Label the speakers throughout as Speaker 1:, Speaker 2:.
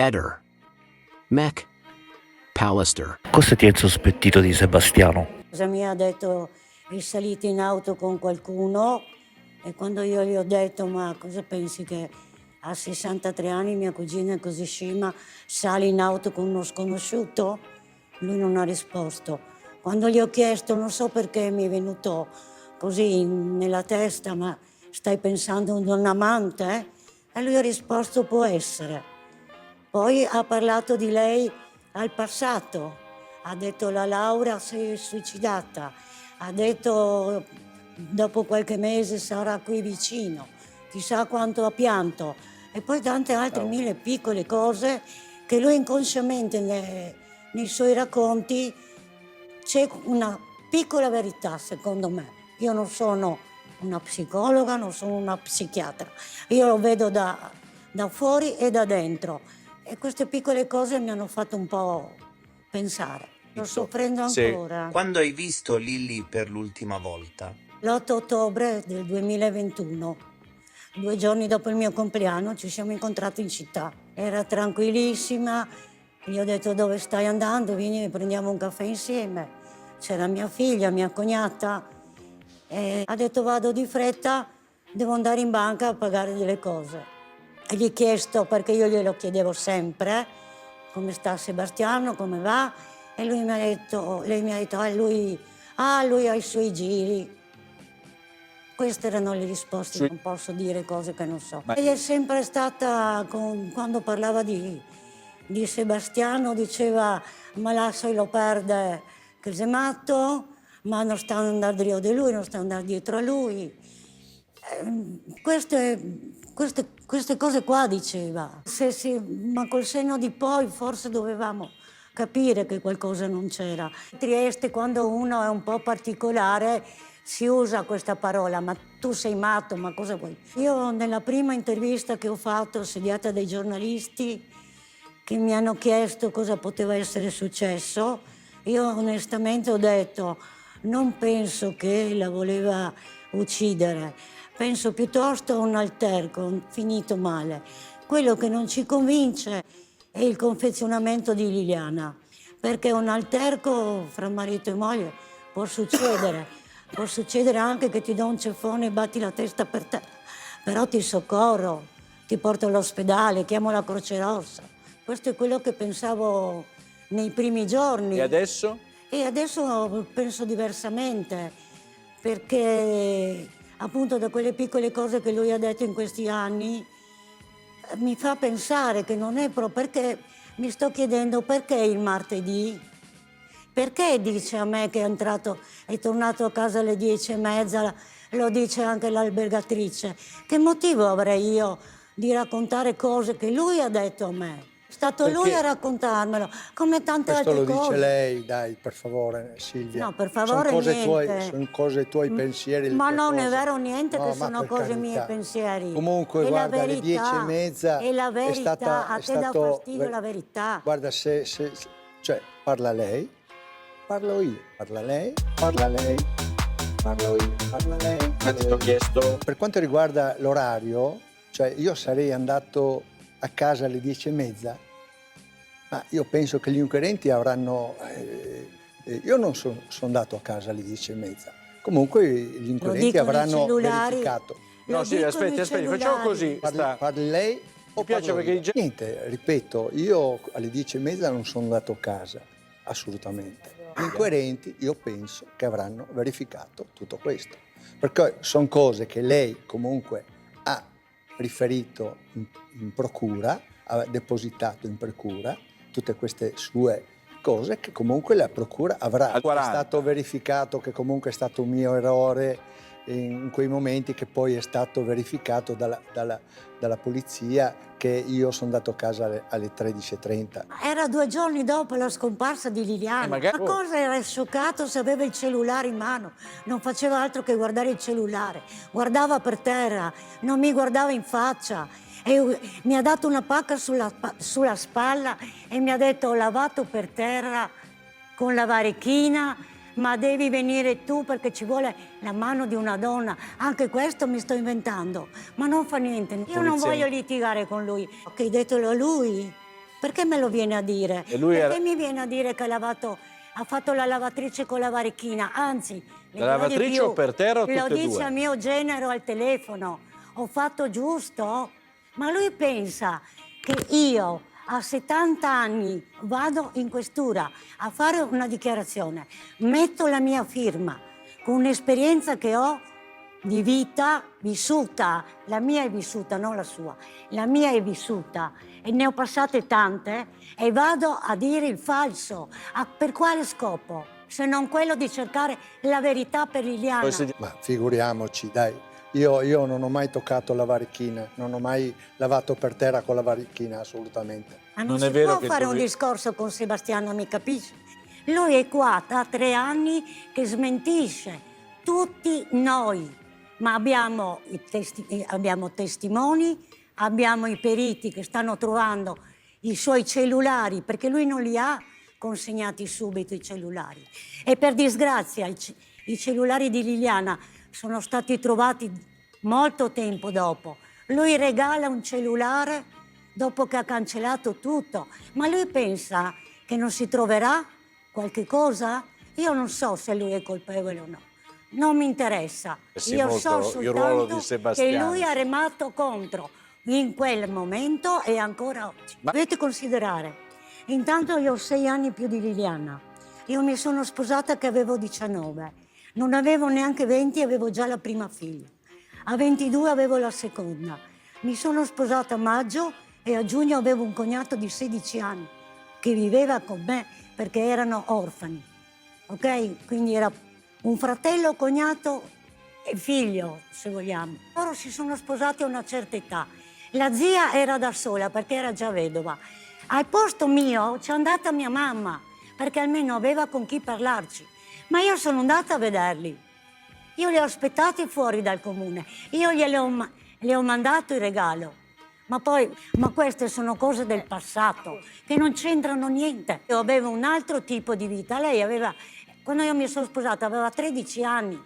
Speaker 1: Eder. Mac. Pallister.
Speaker 2: Cosa ti ha insospettito di Sebastiano?
Speaker 3: Cosa mi ha detto? È salito in auto con qualcuno e quando io gli ho detto ma cosa pensi che a 63 anni mia cugina è così scema, sale in auto con uno sconosciuto? Lui non ha risposto. Quando gli ho chiesto, non so perché mi è venuto così nella testa, ma stai pensando ad un amante? E lui ha risposto può essere. Poi ha parlato di lei al passato, ha detto la Laura si è suicidata, ha detto dopo qualche mese sarà qui vicino, chissà quanto ha pianto e poi tante altre mille piccole cose che lui inconsciamente nei suoi racconti c'è una piccola verità secondo me. Io non sono una psicologa, non sono una psichiatra, io lo vedo da fuori e da dentro. E queste piccole cose mi hanno fatto un po' pensare. Sto soffrendo ancora.
Speaker 4: Quando hai visto Lily per l'ultima volta?
Speaker 3: L'8 ottobre del 2021, 2 giorni dopo il mio compleanno, ci siamo incontrati in città. Era tranquillissima, gli ho detto dove stai andando, vieni prendiamo un caffè insieme. C'era mia figlia, mia cognata, e ha detto vado di fretta, devo andare in banca a pagare delle cose. E gli ho chiesto, perché io glielo chiedevo sempre, come sta Sebastiano, come va, e lui mi ha detto, lei mi ha detto, lui ha i suoi giri. Queste erano le risposte, non posso dire cose che non so. Lei è sempre stata, quando parlava di Sebastiano, diceva, ma lascialo perdere, che sei matto, ma non sta andando dietro di lui, non sta andando dietro a lui. Queste cose qua diceva. Ma col senno di poi forse dovevamo capire che qualcosa non c'era. A Trieste, quando uno è un po' particolare, si usa questa parola, ma tu sei matto, ma cosa vuoi? Io nella prima intervista che ho fatto, assediata dai giornalisti, che mi hanno chiesto cosa poteva essere successo, io onestamente ho detto, non penso che la voleva uccidere, penso piuttosto a un alterco finito male. Quello che non ci convince è il confezionamento di Liliana, perché un alterco fra marito e moglie può succedere anche che ti do un ceffone e batti la testa per terra, però ti soccorro, ti porto all'ospedale, chiamo la Croce Rossa. Questo è quello che pensavo nei primi giorni.
Speaker 5: E adesso?
Speaker 3: E adesso penso diversamente, perché appunto da quelle piccole cose che lui ha detto in questi anni mi fa pensare che non è proprio, perché mi sto chiedendo perché il martedì, perché dice a me che è tornato a casa alle 10:30, lo dice anche l'albergatrice, che motivo avrei io di raccontare cose che lui ha detto a me? È stato lui a raccontarmelo, come tante
Speaker 6: Questo
Speaker 3: altre
Speaker 6: lo
Speaker 3: cose.
Speaker 6: dice lei, dai, per favore, Silvia.
Speaker 3: No, per favore, niente.
Speaker 6: Sono cose tuoi pensieri. le
Speaker 3: Ma
Speaker 6: tue
Speaker 3: non
Speaker 6: cose.
Speaker 3: è vero niente,
Speaker 6: No,
Speaker 3: che
Speaker 6: ma
Speaker 3: sono
Speaker 6: per
Speaker 3: cose
Speaker 6: carità.
Speaker 3: mie pensieri.
Speaker 6: Comunque,
Speaker 3: È
Speaker 6: guarda,
Speaker 3: la
Speaker 6: alle
Speaker 3: verità,
Speaker 6: 10:30
Speaker 3: è la verità,
Speaker 6: è stata...
Speaker 3: a te dà fastidio la verità.
Speaker 6: Guarda, cioè, parla lei, parlo io, parla lei, parlo io, parla lei.
Speaker 5: Ti ho chiesto.
Speaker 6: Per quanto riguarda l'orario, cioè io sarei andato a casa alle 10:30, ma io penso che gli inquirenti avranno... io non sono andato a casa alle 10:30. Comunque gli inquirenti
Speaker 3: dicono i
Speaker 6: avranno
Speaker 3: cellulari.
Speaker 6: verificato.
Speaker 5: No, sì,
Speaker 3: dicono i
Speaker 5: aspetti, facciamo così.
Speaker 6: Parli lei o
Speaker 5: Mi piace
Speaker 6: parlo
Speaker 5: perché
Speaker 6: io? Niente, ripeto, io alle 10:30 non sono andato a casa, assolutamente. Gli inquirenti, io penso che avranno verificato tutto questo. Perché sono cose che lei comunque ha riferito in procura, ha depositato in procura, tutte queste sue cose che comunque la procura avrà.
Speaker 5: Al 40.
Speaker 6: È stato verificato che comunque è stato un mio errore in quei momenti, che poi è stato verificato dalla polizia, che io sono andato a casa alle 13:30.
Speaker 3: Era 2 giorni dopo la scomparsa di Liliana.
Speaker 5: magari-
Speaker 3: Ma cosa era scioccato se aveva il cellulare in mano? Non faceva altro che guardare il cellulare. Guardava per terra, non mi guardava in faccia. E mi ha dato una pacca sulla spalla e mi ha detto ho lavato per terra con la varechina, ma devi venire tu perché ci vuole la mano di una donna. Anche questo mi sto inventando, ma non fa niente. Io non voglio litigare con lui. Ok, ditelo a lui. Perché me lo viene a dire?
Speaker 5: E lui
Speaker 3: Perché
Speaker 5: era-
Speaker 3: mi viene a dire che ha fatto la lavatrice con la varichina? Anzi, le
Speaker 5: La
Speaker 3: dirò di
Speaker 5: lavatrice
Speaker 3: più.
Speaker 5: o per terra o
Speaker 3: Lo
Speaker 5: tutte e
Speaker 3: dice
Speaker 5: due?
Speaker 3: a mio genero al telefono. Ho fatto giusto? Ma lui pensa che io a 70 anni vado in questura a fare una dichiarazione, metto la mia firma con un'esperienza che ho di vita vissuta, la mia è vissuta, non la sua, la mia è vissuta e ne ho passate tante e vado a dire il falso. Per quale scopo? Se non quello di cercare la verità per Liliana.
Speaker 5: Poi si-
Speaker 6: Ma figuriamoci, dai. Io non ho mai toccato la varichina, non ho mai lavato per terra con la varichina, assolutamente.
Speaker 3: Ma non
Speaker 5: Non è
Speaker 3: si
Speaker 5: vero
Speaker 3: può
Speaker 5: che
Speaker 3: fare un
Speaker 5: dovevi-
Speaker 3: discorso con Sebastiano, mi capisci? Lui è qua da 3 anni che smentisce tutti noi, ma abbiamo abbiamo testimoni, abbiamo i periti che stanno trovando i suoi cellulari, perché lui non li ha consegnati subito i cellulari. E per disgrazia i cellulari di Liliana sono stati trovati molto tempo dopo. Lui regala un cellulare dopo che ha cancellato tutto, ma lui pensa che non si troverà qualche cosa? Io non so se lui è colpevole o no, non mi interessa.
Speaker 5: Sì,
Speaker 3: Io
Speaker 5: molto
Speaker 3: so
Speaker 5: il ruolo
Speaker 3: soltanto
Speaker 5: di
Speaker 3: che
Speaker 5: Sebastiano.
Speaker 3: lui ha remato contro in quel momento e ancora oggi.
Speaker 5: Ma-
Speaker 3: Dovete considerare, intanto io ho 6 anni più di Liliana, io mi sono sposata che avevo 19, non avevo neanche 20, avevo già la prima figlia, a 22 avevo la seconda, mi sono sposata a maggio e a giugno avevo un cognato di 16 anni che viveva con me perché erano orfani, ok? Quindi era un fratello, cognato e figlio, se vogliamo. Loro si sono sposati a una certa età. La zia era da sola perché era già vedova. Al posto mio c'è andata mia mamma perché almeno aveva con chi parlarci. Ma io sono andata a vederli. Io li ho aspettati fuori dal comune. Io le ho mandato il regalo. Ma queste sono cose del passato che non c'entrano niente. Io avevo un altro tipo di vita. Lei aveva, quando io mi sono sposata, aveva 13 anni.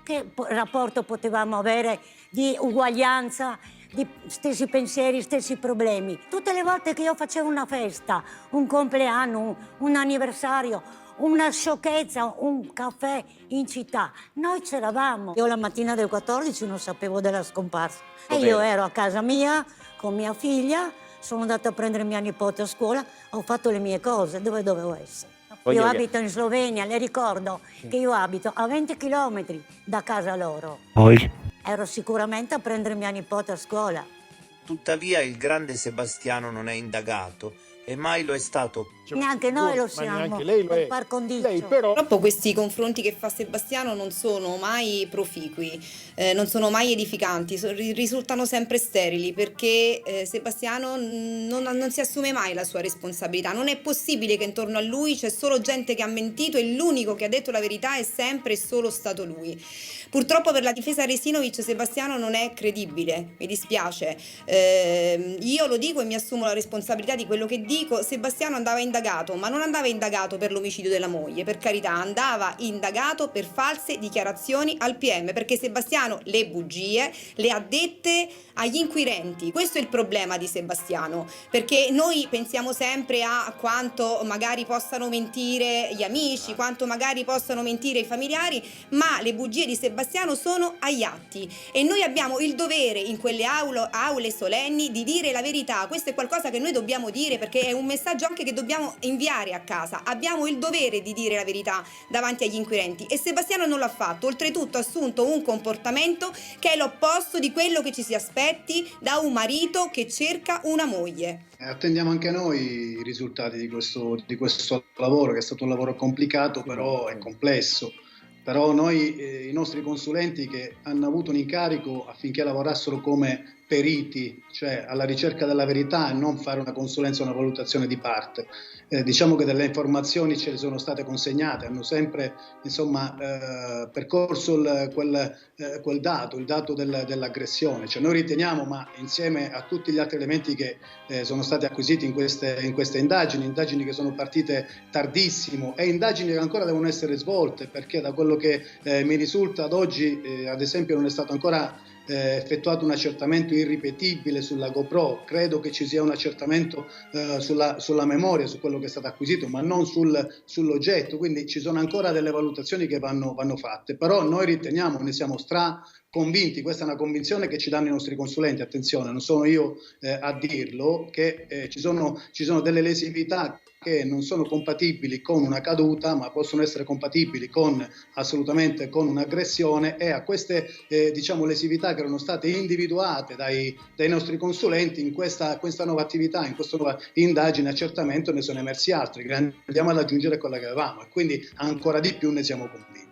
Speaker 3: Che rapporto potevamo avere di uguaglianza, di stessi pensieri, stessi problemi? Tutte le volte che io facevo una festa, un compleanno, un anniversario, una sciocchezza, un caffè in città, noi c'eravamo. Io la mattina del 14 non sapevo della scomparsa. E io ero a casa mia con mia figlia, sono andata a prendere mia nipote a scuola, ho fatto le mie cose, dove dovevo essere. Io abito in Slovenia, le ricordo che io abito a 20 chilometri da casa loro.
Speaker 2: Poi?
Speaker 3: Ero sicuramente a prendere mia nipote a scuola.
Speaker 4: Tuttavia il grande Sebastiano non è indagato e mai lo è stato.
Speaker 3: Neanche noi lo
Speaker 5: Ma
Speaker 3: siamo,
Speaker 5: neanche lei lo
Speaker 3: per
Speaker 5: è.
Speaker 3: par condicio.
Speaker 5: Lei però...
Speaker 7: Purtroppo questi confronti che fa Sebastiano non sono mai proficui, non sono mai edificanti, risultano sempre sterili perché Sebastiano non si assume mai la sua responsabilità. Non è possibile che intorno a lui c'è solo gente che ha mentito e l'unico che ha detto la verità è sempre e solo stato lui. Purtroppo per la difesa Resinovic Sebastiano non è credibile, mi dispiace. Io lo dico e mi assumo la responsabilità di quello che dico. Sebastiano andava indagato, ma non andava indagato per l'omicidio della moglie, per carità, andava indagato per false dichiarazioni al PM, perché Sebastiano le bugie le ha dette agli inquirenti. Questo è il problema di Sebastiano, perché noi pensiamo sempre a quanto magari possano mentire gli amici, quanto magari possano mentire i familiari, ma le bugie di Sebastiano sono agli atti e noi abbiamo il dovere in quelle aule solenni di dire la verità. Questo è qualcosa che noi dobbiamo dire perché è un messaggio anche che dobbiamo inviare a casa. Abbiamo il dovere di dire la verità davanti agli inquirenti e Sebastiano non l'ha fatto. Oltretutto ha assunto un comportamento che è l'opposto di quello che ci si aspetti da un marito che cerca una moglie.
Speaker 8: Attendiamo anche noi i risultati di questo lavoro, che è stato un lavoro complicato, però è complesso. Però noi, i nostri consulenti che hanno avuto un incarico affinché lavorassero come periti, cioè alla ricerca della verità e non fare una consulenza o una valutazione di parte. Diciamo che delle informazioni ce le sono state consegnate, hanno sempre percorso quel dato, il dato dell'aggressione. Cioè noi riteniamo, ma insieme a tutti gli altri elementi che sono stati acquisiti in queste indagini che sono partite tardissimo e indagini che ancora devono essere svolte, perché da quello che mi risulta ad oggi, ad esempio, non è stato ancora effettuato un accertamento irripetibile sulla GoPro, credo che ci sia un accertamento sulla memoria, su quello che è stato acquisito, ma non sull'oggetto, quindi ci sono ancora delle valutazioni che vanno fatte, però noi riteniamo, ne siamo convinti, questa è una convinzione che ci danno i nostri consulenti, attenzione, non sono io a dirlo, che ci sono delle lesività che non sono compatibili con una caduta, ma possono essere compatibili assolutamente con un'aggressione, e a queste lesività che erano state individuate dai nostri consulenti in questa nuova attività, in questa nuova indagine, accertamento, ne sono emersi altri che andiamo ad aggiungere a quella che avevamo, e quindi ancora di più ne siamo convinti.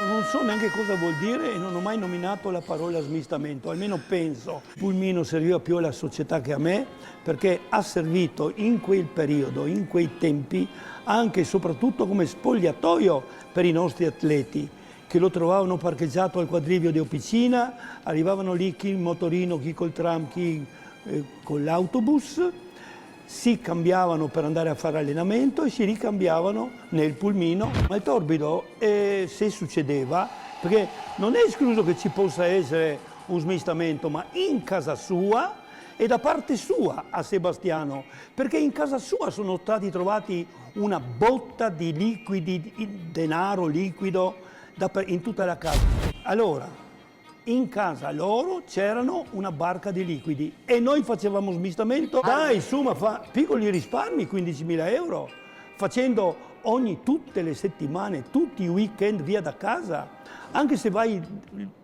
Speaker 9: Non so neanche cosa vuol dire e non ho mai nominato la parola smistamento, almeno penso. Pulmino serviva più alla società che a me, perché ha servito in quel periodo, in quei tempi, anche e soprattutto come spogliatoio per i nostri atleti, che lo trovavano parcheggiato al quadrivio di Opicina, arrivavano lì chi il motorino, chi col tram, chi con l'autobus, si cambiavano per andare a fare allenamento e si ricambiavano nel pulmino. Ma il torbido, se succedeva, perché non è escluso che ci possa essere un smistamento, ma in casa sua e da parte sua a Sebastiano, perché in casa sua sono stati trovati una botta di liquidi, denaro liquido in tutta la casa. Allora, in casa loro c'erano una barca di liquidi e noi facevamo smistamento. Dai, insomma, piccoli risparmi, 15.000 euro, facendo tutte le settimane, tutti i weekend via da casa. Anche se vai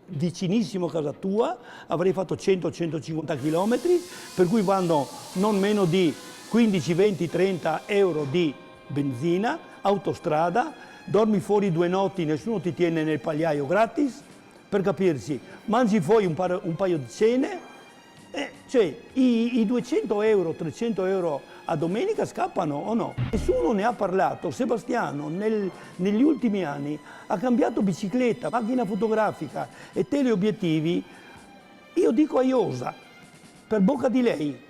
Speaker 9: vicinissimo a casa tua, avrei fatto 100-150 km, per cui vanno non meno di 15, 20, 30 euro di benzina, autostrada, dormi fuori 2 notti, nessuno ti tiene nel pagliaio gratis. Per capirci, mangi fuori un paio di cene, cioè i 200 euro, 300 euro a domenica scappano o no? Nessuno ne ha parlato. Sebastiano negli ultimi anni ha cambiato bicicletta, macchina fotografica e teleobiettivi, io dico a Iosa, per bocca di lei,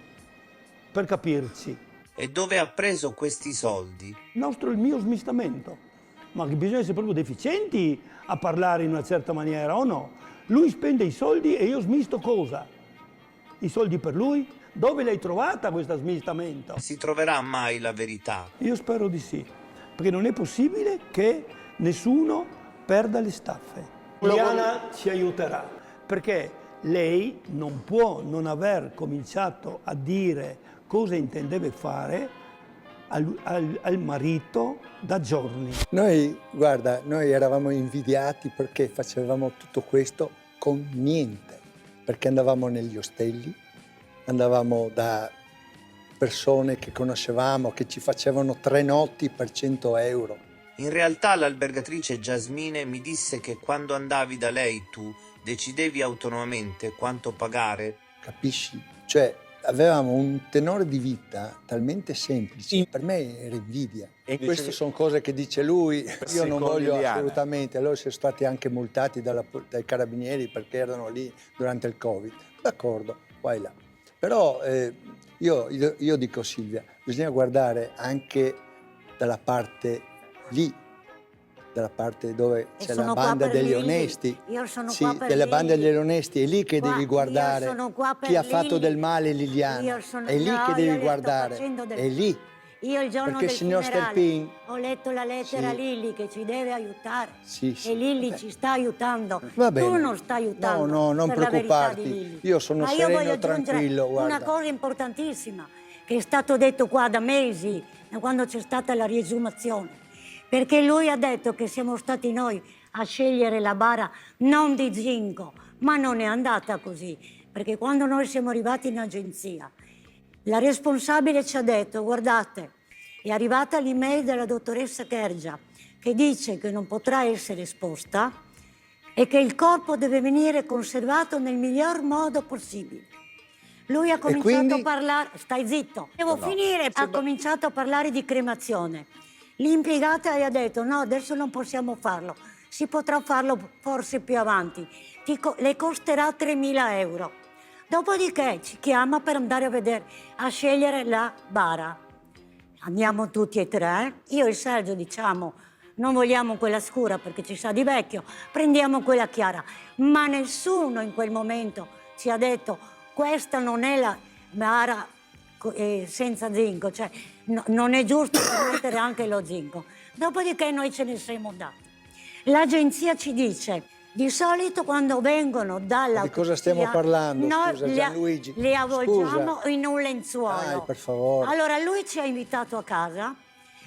Speaker 9: per capirci.
Speaker 4: E dove ha preso questi soldi?
Speaker 9: Il mio smistamento. Ma bisogna essere proprio deficienti a parlare in una certa maniera, o no? Lui spende i soldi e io smisto cosa? I soldi per lui? Dove l'hai trovata questa smistamento?
Speaker 4: Si troverà mai la verità?
Speaker 9: Io spero di sì, perché non è possibile che nessuno perda le staffe. Liliana ci aiuterà, perché lei non può non aver cominciato a dire cosa intendeva fare al marito da giorni.
Speaker 6: Noi eravamo invidiati perché facevamo tutto questo con niente, perché andavamo negli ostelli, andavamo da persone che conoscevamo, che ci facevano 3 notti per 100 euro.
Speaker 4: In realtà l'albergatrice Jasmine mi disse che quando andavi da lei tu decidevi autonomamente quanto pagare.
Speaker 6: Capisci? Cioè, avevamo un tenore di vita talmente semplice, per me era invidia. E queste sono cose che dice lui, io non voglio assolutamente. Loro sono stati anche multati dai carabinieri perché erano lì durante il Covid. D'accordo, qua e là. Però io dico, Silvia, bisogna guardare anche dalla parte lì, dalla parte dove c'è la banda degli onesti.
Speaker 3: Io sono
Speaker 6: sì,
Speaker 3: qua per
Speaker 6: della
Speaker 3: Lili.
Speaker 6: banda degli onesti, è lì che devi guardare chi ha fatto del male Liliana. È lì che devi guardare, è lì.
Speaker 3: Io il giorno
Speaker 6: Perché
Speaker 3: del
Speaker 6: il signor
Speaker 3: funerale
Speaker 6: Sterpin
Speaker 3: ho letto la lettera a
Speaker 6: sì.
Speaker 3: Lilli che ci deve aiutare
Speaker 6: Sì,
Speaker 3: e Lilli ci sta aiutando.
Speaker 6: Va bene.
Speaker 3: Tu non stai aiutando.
Speaker 6: No, non
Speaker 3: per la verità di
Speaker 6: preoccuparti.
Speaker 3: Lilli.
Speaker 6: Io sono
Speaker 3: Ma
Speaker 6: sereno
Speaker 3: io voglio
Speaker 6: e
Speaker 3: aggiungere
Speaker 6: tranquillo, guarda.
Speaker 3: una cosa importantissima che è stato detto qua da mesi, da quando c'è stata la riesumazione. Perché lui ha detto che siamo stati noi a scegliere la bara non di Zinco, ma non è andata così. Perché quando noi siamo arrivati in agenzia, la responsabile ci ha detto, guardate, è arrivata l'email della dottoressa Kergia che dice che non potrà essere esposta e che il corpo deve venire conservato nel miglior modo possibile. Lui ha cominciato a parlare, stai zitto, devo finire, ha cominciato a parlare di cremazione. L'impiegata gli ha detto, no, adesso non possiamo farlo, si potrà farlo forse più avanti, le costerà 3.000 euro. Dopodiché ci chiama per andare a vedere, a scegliere la bara. Andiamo tutti e tre, io e Sergio diciamo, non vogliamo quella scura perché ci sa di vecchio, prendiamo quella chiara. Ma nessuno in quel momento ci ha detto questa non è la bara senza zinco, cioè non è giusto mettere anche lo zinco. Dopodiché noi ce ne siamo andati. L'agenzia ci dice, di solito quando vengono dall'autopsia...
Speaker 6: Di cosa stiamo parlando?
Speaker 3: Noi
Speaker 6: Scusa, Gianluigi.
Speaker 3: li avvolgiamo
Speaker 6: Scusa.
Speaker 3: in un lenzuolo.
Speaker 6: Dai, per favore.
Speaker 3: Allora lui ci ha invitato a casa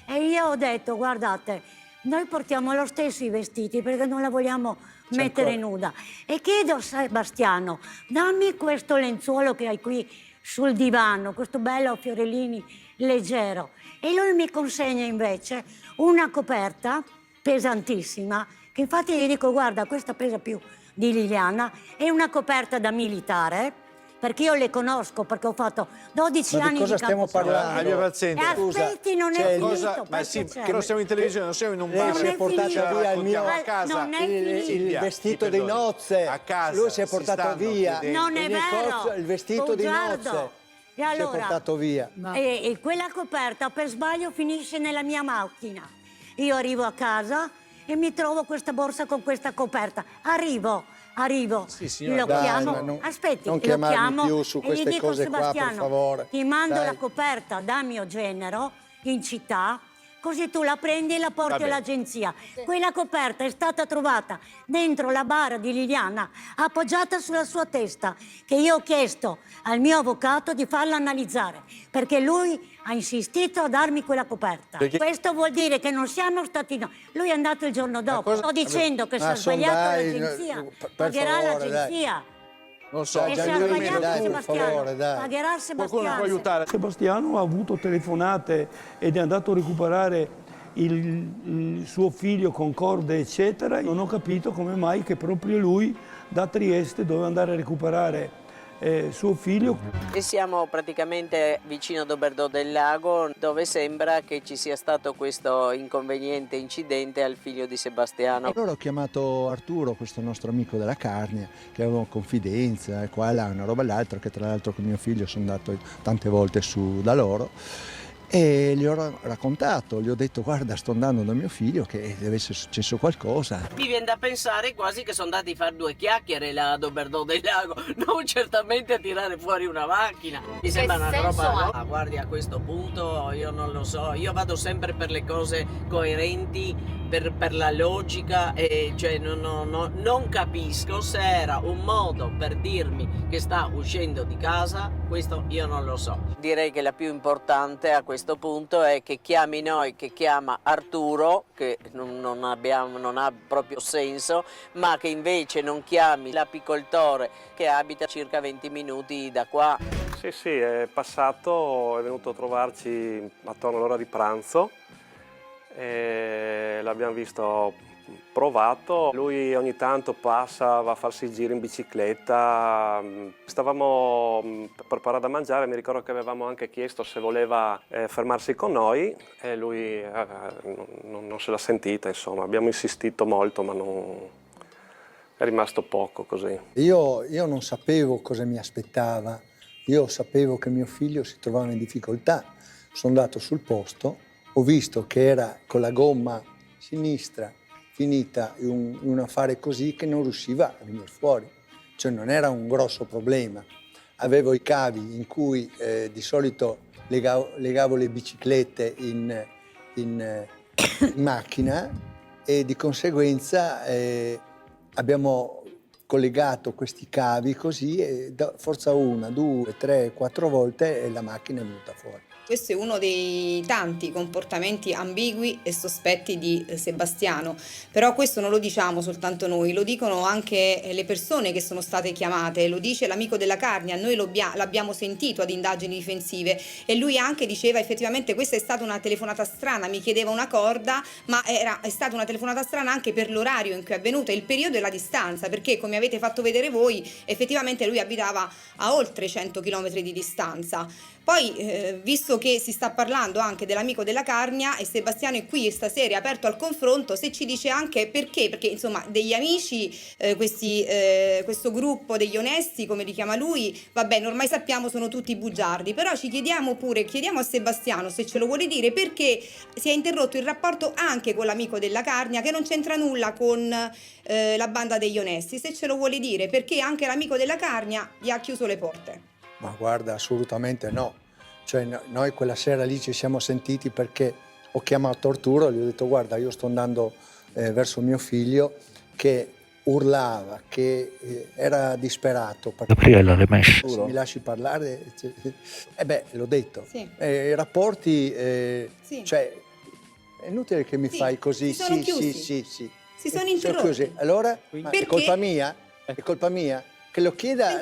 Speaker 3: e io ho detto, guardate, noi portiamo lo stesso i vestiti perché non la vogliamo mettere nuda. E chiedo a Sebastiano, dammi questo lenzuolo che hai qui sul divano, questo bello a fiorellini leggero. E lui mi consegna invece una coperta pesantissima, che infatti gli dico, guarda, questa pesa più di Liliana, è una coperta da militare, perché io le conosco, perché ho fatto 12
Speaker 6: Ma
Speaker 3: anni
Speaker 6: di cosa stiamo parlando?
Speaker 5: Via Paziente.
Speaker 3: E aspetti, non è finito,
Speaker 5: Ma sì,
Speaker 3: perché
Speaker 5: che non siamo in televisione, non siamo in un
Speaker 6: Lei
Speaker 5: bar.
Speaker 6: si è portato
Speaker 3: finito.
Speaker 6: via il mio...
Speaker 5: a casa.
Speaker 3: Non è finito.
Speaker 6: Il vestito di nozze,
Speaker 5: A casa
Speaker 6: lui si è
Speaker 5: si
Speaker 6: portato
Speaker 5: stanno
Speaker 6: via
Speaker 5: chiedendo.
Speaker 3: Non è
Speaker 6: il
Speaker 3: vero.
Speaker 6: il vestito di
Speaker 3: Bugiardo.
Speaker 6: nozze,
Speaker 3: E allora,
Speaker 6: si è portato via.
Speaker 3: e quella coperta per sbaglio finisce nella mia macchina. Io arrivo a casa e mi trovo questa borsa con questa coperta. Arrivo,
Speaker 5: Sì, signora,
Speaker 3: lo
Speaker 6: dai,
Speaker 3: chiamo,
Speaker 6: ma non-
Speaker 3: aspetti,
Speaker 6: non
Speaker 3: lo
Speaker 6: chiamarmi
Speaker 3: chiamo
Speaker 6: più su
Speaker 3: e gli
Speaker 6: queste
Speaker 3: dico,
Speaker 6: cose qua, per
Speaker 3: Sebastiano,
Speaker 6: favore.
Speaker 3: ti mando
Speaker 6: Dai.
Speaker 3: la coperta da mio genero in città, così tu la prendi e la porti
Speaker 5: Va bene.
Speaker 3: all'agenzia. Quella coperta è stata trovata dentro la bara di Liliana, appoggiata sulla sua testa, che io ho chiesto al mio avvocato di farla analizzare, perché lui ha insistito a darmi quella coperta.
Speaker 5: Perché-
Speaker 3: Questo vuol dire che non siamo stati noi. Lui è andato il giorno dopo.
Speaker 5: cosa-
Speaker 3: Sto dicendo che se
Speaker 6: Ma
Speaker 3: ha sbagliato
Speaker 6: dai,
Speaker 3: l'agenzia,
Speaker 6: per
Speaker 3: pagherà
Speaker 6: favore,
Speaker 3: l'agenzia.
Speaker 5: Non so,
Speaker 3: E se ha
Speaker 6: Gianluigi,
Speaker 3: sbagliato
Speaker 6: dai, per
Speaker 3: Sebastiano,
Speaker 6: favore, dai.
Speaker 3: pagherà
Speaker 5: qualcuno può
Speaker 3: Sebastiano.
Speaker 5: aiutare.
Speaker 9: Sebastiano ha avuto telefonate ed è andato a recuperare il suo figlio con corde, eccetera. Non ho capito come mai che proprio lui da Trieste doveva andare a recuperare suo figlio.
Speaker 10: E siamo praticamente vicino a Doberdo del Lago, dove sembra che ci sia stato questo inconveniente incidente al figlio di Sebastiano.
Speaker 6: Allora ho chiamato Arturo, questo nostro amico della Carnia, che aveva confidenza, e qua e là, una roba e l'altra, che tra l'altro con mio figlio sono andato tante volte su da loro. E gli ho raccontato, gli ho detto guarda sto andando da mio figlio che deve essere successo qualcosa.
Speaker 10: Mi viene da pensare quasi che sono andati a fare due chiacchiere là a Doberdo del Lago, non certamente a tirare fuori una macchina. Mi sembra una roba... Ah, guardi, a questo punto io non lo so, io vado sempre per le cose coerenti, per la logica, e cioè non capisco se era un modo per dirmi che sta uscendo di casa, questo io non lo so. Direi che la più importante a questo punto è che chiami noi, che chiama Arturo, che non ha proprio senso, ma che invece non chiami l'apicoltore che abita a circa 20 minuti da qua.
Speaker 11: Sì, è passato, è venuto a trovarci attorno all'ora di pranzo e l'abbiamo visto provato. Lui ogni tanto passa, va a farsi i giri in bicicletta. Stavamo per preparare da mangiare, mi ricordo che avevamo anche chiesto se voleva fermarsi con noi e lui non se l'ha sentita, insomma. Abbiamo insistito molto, ma è rimasto poco così.
Speaker 6: Io non sapevo cosa mi aspettava, io sapevo che mio figlio si trovava in difficoltà. Sono andato sul posto, ho visto che era con la gomma sinistra finita in un affare così che non riusciva a venire fuori, cioè non era un grosso problema. Avevo i cavi in cui di solito legavo le biciclette in macchina e di conseguenza abbiamo collegato questi cavi così e forza 1, 2, 3, 4 volte e la macchina è venuta fuori.
Speaker 7: Questo è uno dei tanti comportamenti ambigui e sospetti di Sebastiano, però questo non lo diciamo soltanto noi, lo dicono anche le persone che sono state chiamate, lo dice l'amico della Carnia, noi l'abbiamo sentito ad indagini difensive e lui anche diceva effettivamente questa è stata una telefonata strana, mi chiedeva una corda, ma è stata una telefonata strana anche per l'orario in cui è avvenuta, il periodo e la distanza, perché come avete fatto vedere voi, effettivamente lui abitava a oltre 100 km di distanza. Poi, visto che si sta parlando anche dell'amico della Carnia e Sebastiano è qui stasera è aperto al confronto, se ci dice anche perché insomma degli amici, questo gruppo degli onesti, come li chiama lui, va bene, ormai sappiamo sono tutti bugiardi, però chiediamo a Sebastiano se ce lo vuole dire perché si è interrotto il rapporto anche con l'amico della Carnia, che non c'entra nulla con la banda degli onesti, se ce lo vuole dire perché anche l'amico della Carnia gli ha chiuso le porte.
Speaker 6: Ma guarda, assolutamente no. Cioè, noi quella sera lì ci siamo sentiti perché ho chiamato Arturo e gli ho detto guarda, io sto andando verso mio figlio che urlava, che era disperato.
Speaker 2: Gabriella, l'hai messo?
Speaker 6: Se mi lasci parlare? L'ho detto.
Speaker 7: Sì.
Speaker 6: I rapporti,
Speaker 7: Sì.
Speaker 6: cioè, è inutile che mi fai così.
Speaker 7: Si sono chiusi.
Speaker 6: Sì.
Speaker 7: Si sono interrotti.
Speaker 6: Chiusi. Allora, ma è
Speaker 7: Perché?
Speaker 6: colpa mia? È colpa mia? Che lo chieda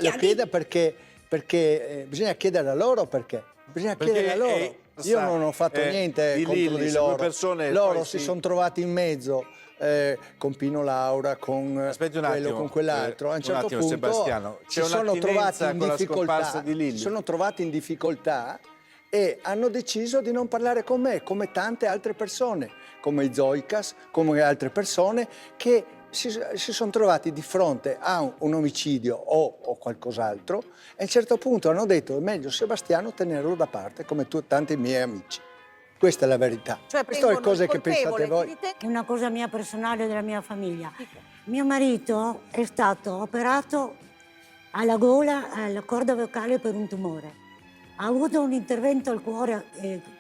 Speaker 6: perché bisogna chiedere a loro perché. Bisogna chiedere a loro. Io non ho fatto niente contro di loro. Loro si sono trovati in mezzo con Pino Laura, con quello, con quell'altro. A un certo punto
Speaker 5: Sebastiano,
Speaker 6: si sono trovati in difficoltà e hanno deciso di non parlare con me, come tante altre persone, come i Zoicas, come altre persone che si sono trovati di fronte a un omicidio o qualcos'altro e a un certo punto hanno detto è meglio Sebastiano tenerlo da parte come tanti miei amici. Questa è la verità.
Speaker 3: Cioè,
Speaker 6: queste sono cose che pensate voi.
Speaker 3: È una cosa mia personale della mia famiglia. Mio marito è stato operato alla gola, alla corda vocale per un tumore. Ha avuto un intervento al cuore,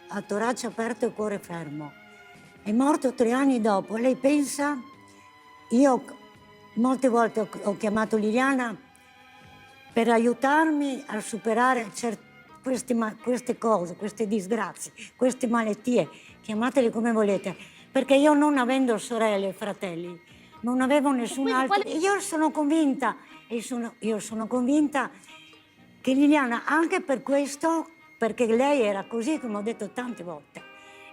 Speaker 3: a torace aperto e cuore fermo. È morto 3 anni dopo. Lei pensa... Io molte volte ho chiamato Liliana per aiutarmi a superare queste cose, queste disgrazie, queste malattie, chiamatele come volete, perché io non avendo sorelle e fratelli, non avevo nessun altro. Io sono convinta che Liliana, anche per questo, perché lei era così, come ho detto tante volte,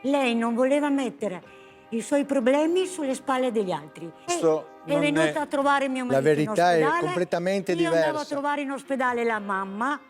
Speaker 3: lei non voleva mettere i suoi problemi sulle spalle degli altri. È venuta a trovare mio marito in ospedale.
Speaker 6: La verità è completamente diversa.
Speaker 3: Io andavo a trovare in ospedale la mamma.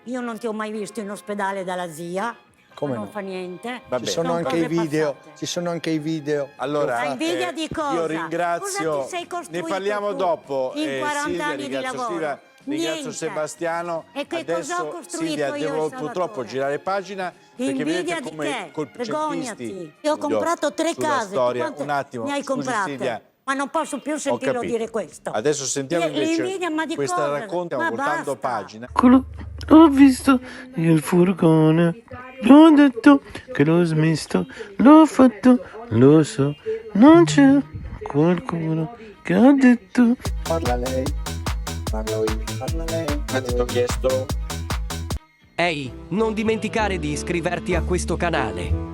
Speaker 3: Io non ti ho mai visto in ospedale dalla zia.
Speaker 6: Come
Speaker 3: non
Speaker 6: no?
Speaker 3: fa niente.
Speaker 6: Ci sono anche i video. Ci sono anche i video.
Speaker 5: Allora,
Speaker 3: invidia di cosa?
Speaker 5: Io ringrazio.
Speaker 3: Cosa ti sei costruito
Speaker 5: Ne parliamo
Speaker 3: tu
Speaker 5: dopo.
Speaker 3: in 40 anni di lavoro?
Speaker 5: Silvia, ringrazio
Speaker 3: Niente.
Speaker 5: Sebastiano.
Speaker 3: E che cosa ho
Speaker 5: Adesso
Speaker 3: costruito
Speaker 5: Silvia,
Speaker 3: io
Speaker 5: devo
Speaker 3: e
Speaker 5: purtroppo
Speaker 3: Salvatore?
Speaker 5: girare pagina perché
Speaker 3: Invidia
Speaker 5: vedete
Speaker 3: di
Speaker 5: come
Speaker 3: te, vergognati.
Speaker 5: colpecististi.
Speaker 3: Io ho comprato 3
Speaker 5: sulla
Speaker 3: case.
Speaker 5: storia.
Speaker 3: Quante
Speaker 5: Un attimo,
Speaker 3: ne hai
Speaker 5: scusi,
Speaker 3: comprate?
Speaker 5: Silvia.
Speaker 3: Ma non posso più sentirlo
Speaker 5: capito.
Speaker 3: dire questo.
Speaker 5: Adesso sentiamo invece
Speaker 3: L'invidia, ma di
Speaker 5: questa
Speaker 3: cosa?
Speaker 5: racconta
Speaker 3: Ma
Speaker 5: voltando
Speaker 3: basta.
Speaker 5: pagina.
Speaker 2: Ho visto il furgone, l'ho detto che l'ho smesso, l'ho fatto, lo so, non c'è qualcuno che ha detto.
Speaker 6: Parla lei, parlo io, parla lei.
Speaker 5: Ti ho chiesto.
Speaker 12: Ehi, non dimenticare di iscriverti a questo canale.